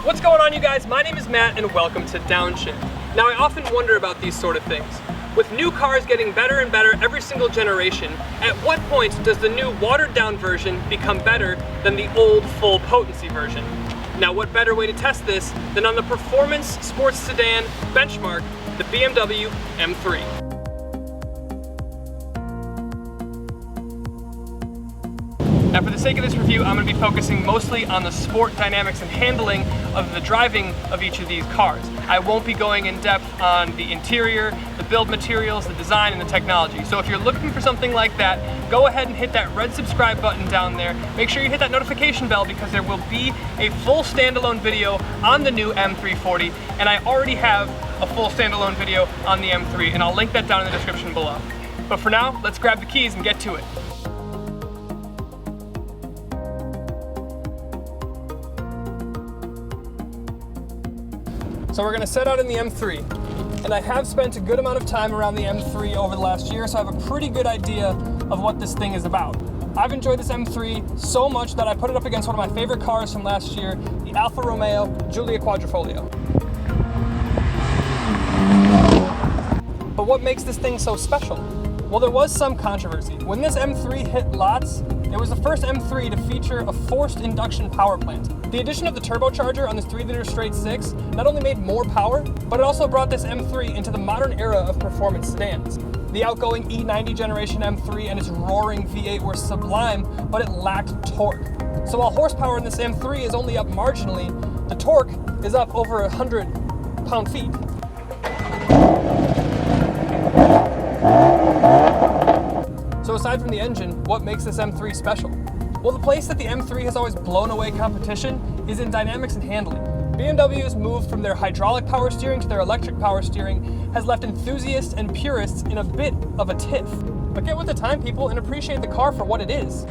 What's going on, you guys? My name is Matt and welcome to Downshift. Now, I often wonder about these sort of things. With new cars getting better and better every single generation, at what point does the new watered down version become better than the old full potency version? Now, what better way to test this than on the performance sports sedan benchmark, the BMW M3. Now, for the sake of this review, I'm going to be focusing mostly on the sport dynamics and handling of the driving of each of these cars. I won't be going in depth on the interior, the build materials, the design, and the technology. So if you're looking for something like that, go ahead and hit that red subscribe button down there. Make sure you hit that notification bell because there will be a full standalone video on the new M340, and I already have a full standalone video on the M3, and I'll link that down in the description below. But for now, let's grab the keys and get to it. So we're gonna set out in the M3, and I have spent a good amount of time around the M3 over the last year, so I have a pretty good idea of what this thing is about. I've enjoyed this M3 so much that I put it up against one of my favorite cars from last year, the Alfa Romeo Giulia Quadrifoglio. But what makes this thing so special? Well, there was some controversy. When this M3 hit lots, it was the first M3 to feature a forced induction power plant. The addition of the turbocharger on this 3-liter straight 6 not only made more power, but it also brought this M3 into the modern era of performance sedans. The outgoing E90 generation M3 and its roaring V8 were sublime, but it lacked torque. So while horsepower in this M3 is only up marginally, the torque is up over 100 pound-feet. So aside from the engine, what makes this M3 special? Well, the place that the M3 has always blown away competition is in dynamics and handling. BMW's move from their hydraulic power steering to their electric power steering has left enthusiasts and purists in a bit of a tiff. But get with the time, people, and appreciate the car for what it is.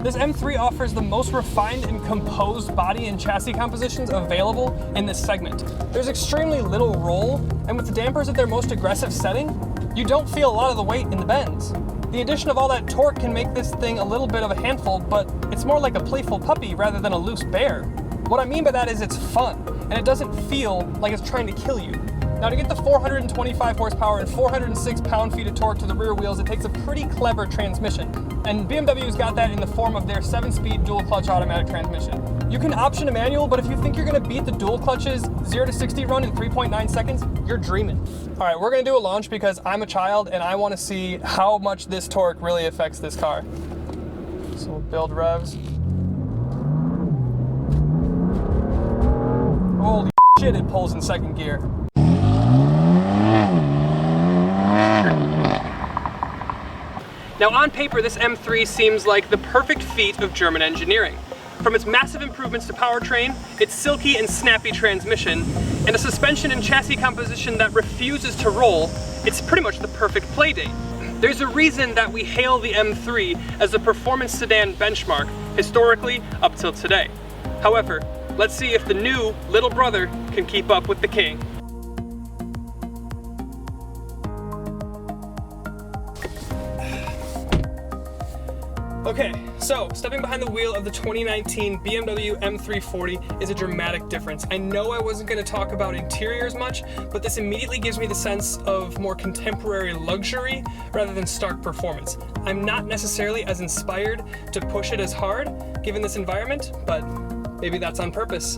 This M3 offers the most refined and composed body and chassis compositions available in this segment. There's extremely little roll, and with the dampers at their most aggressive setting, you don't feel a lot of the weight in the bends. The addition of all that torque can make this thing a little bit of a handful, but it's more like a playful puppy rather than a loose bear. What I mean by that is it's fun, and it doesn't feel like it's trying to kill you. Now, to get the 425 horsepower and 406 pound-feet of torque to the rear wheels, it takes a pretty clever transmission. And BMW's got that in the form of their 7-speed dual-clutch automatic transmission. You can option a manual, but if you think you're gonna beat the dual clutch's 0 to 60 run in 3.9 seconds, you're dreaming. All right, we're gonna do a launch because I'm a child and I wanna see how much this torque really affects this car. So we'll build revs. Holy shit, it pulls in second gear. Now, on paper, this M3 seems like the perfect feat of German engineering. From its massive improvements to powertrain, its silky and snappy transmission, and a suspension and chassis composition that refuses to roll, it's pretty much the perfect playdate. There's a reason that we hail the M3 as the performance sedan benchmark, historically up till today. However, let's see if the new little brother can keep up with the king. Okay, so stepping behind the wheel of the 2019 BMW M340 is a dramatic difference. I know I wasn't going to talk about interiors much, but this immediately gives me the sense of more contemporary luxury rather than stark performance. I'm not necessarily as inspired to push it as hard given this environment, but maybe that's on purpose.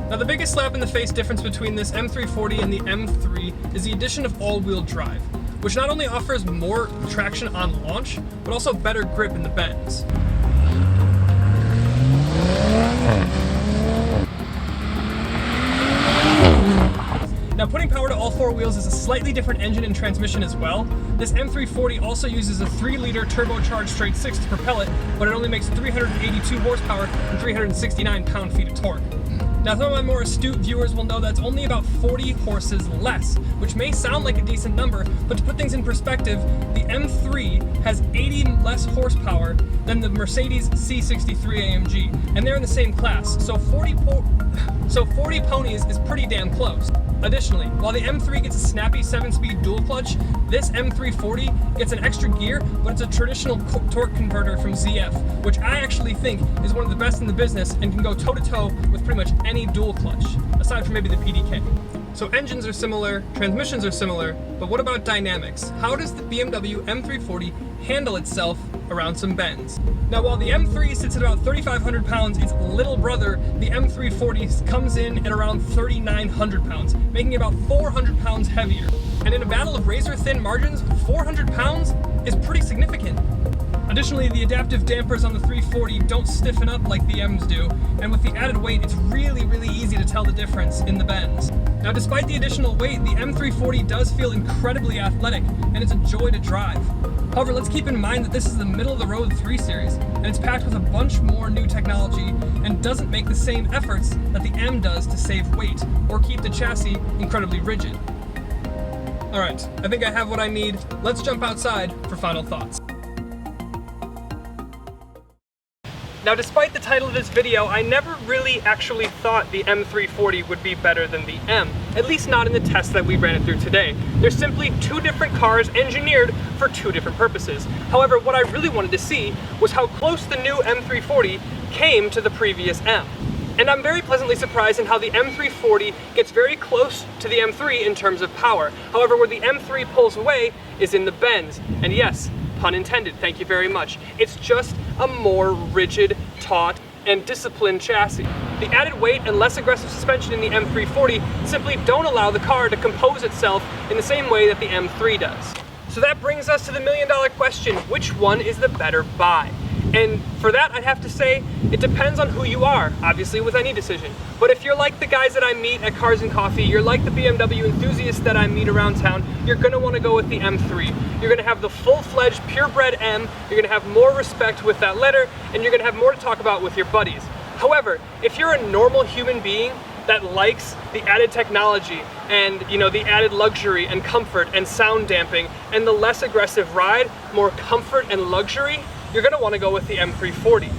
Now, the biggest slap in the face difference between this M340 and the M3 is the addition of all-wheel drive, which not only offers more traction on launch, but also better grip in the bends. Now, putting power to all four wheels is a slightly different engine and transmission as well. This M340 also uses a 3-liter turbocharged straight 6 to propel it, but it only makes 382 horsepower and 369 pound-feet of torque. Now, some of my more astute viewers will know that's only about 40 horses less, which may sound like a decent number, but to put things in perspective, the M3 has 80 less horsepower than the Mercedes C63 AMG, and they're in the same class, so 40 ponies is pretty damn close. Additionally, while the M3 gets a snappy 7-speed dual clutch, this M340 gets an extra gear, but it's a traditional torque converter from ZF, which I actually think is one of the best in the business and can go toe-to-toe with pretty much any dual clutch, aside from maybe the PDK. So engines are similar, transmissions are similar, but what about dynamics? How does the BMW M340 handle itself around some bends? Now, while the M3 sits at about 3,500 pounds, its little brother, the M340, comes in at around 3,900 pounds, making it about 400 pounds heavier. And in a battle of razor-thin margins, 400 pounds is pretty significant. Additionally, the adaptive dampers on the 340 don't stiffen up like the M's do, and with the added weight, it's really easy to tell the difference in the bends. Now, despite the additional weight, the M340 does feel incredibly athletic, and it's a joy to drive. However, let's keep in mind that this is the middle-of-the-road 3 Series, and it's packed with a bunch more new technology and doesn't make the same efforts that the M does to save weight or keep the chassis incredibly rigid. Alright, I think I have what I need. Let's jump outside for final thoughts. Now, despite the title of this video, I never really actually thought the M340 would be better than the M, at least not in the test that we ran it through today. They're simply two different cars engineered for two different purposes. However, what I really wanted to see was how close the new M340 came to the previous M. And I'm very pleasantly surprised in how the M340 gets very close to the M3 in terms of power. However, where the M3 pulls away is in the bends. And yes, pun intended, thank you very much. It's just a more rigid, taut, and disciplined chassis. The added weight and less aggressive suspension in the M340 simply don't allow the car to compose itself in the same way that the M3 does. So that brings us to the million-dollar question: which one is the better buy? And for that, I'd have to say, it depends on who you are, obviously, with any decision. But if you're like the guys that I meet at Cars and Coffee, you're like the BMW enthusiasts that I meet around town, you're gonna wanna go with the M3. You're gonna have the full-fledged, purebred M, you're gonna have more respect with that letter, and you're gonna have more to talk about with your buddies. However, if you're a normal human being that likes the added technology and, the added luxury and comfort and sound damping and the less aggressive ride, more comfort and luxury, you're gonna wanna go with the M340.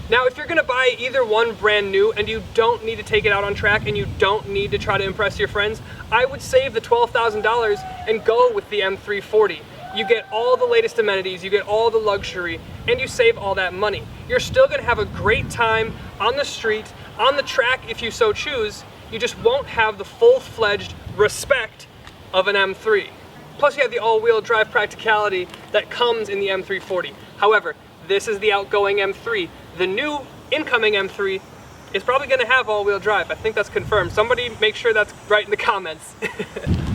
Now, if you're gonna buy either one brand new and you don't need to take it out on track and you don't need to try to impress your friends, I would save the $12,000 and go with the M340. You get all the latest amenities, you get all the luxury, and you save all that money. You're still gonna have a great time on the street, on the track if you so choose. You just won't have the full-fledged respect of an M3. Plus, you have the all-wheel drive practicality that comes in the M340. However, this is the outgoing M3. The new incoming M3 is probably gonna have all-wheel drive. I think that's confirmed. Somebody make sure that's right in the comments.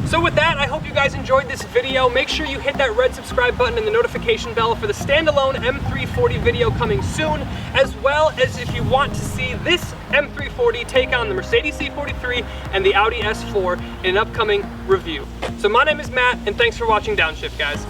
So with that, I hope you guys enjoyed this video. Make sure you hit that red subscribe button and the notification bell for the standalone M340 video coming soon, as well as if you want to see this M340 take on the Mercedes C43 and the Audi S4 in an upcoming review. So my name is Matt, and thanks for watching Downshift, guys.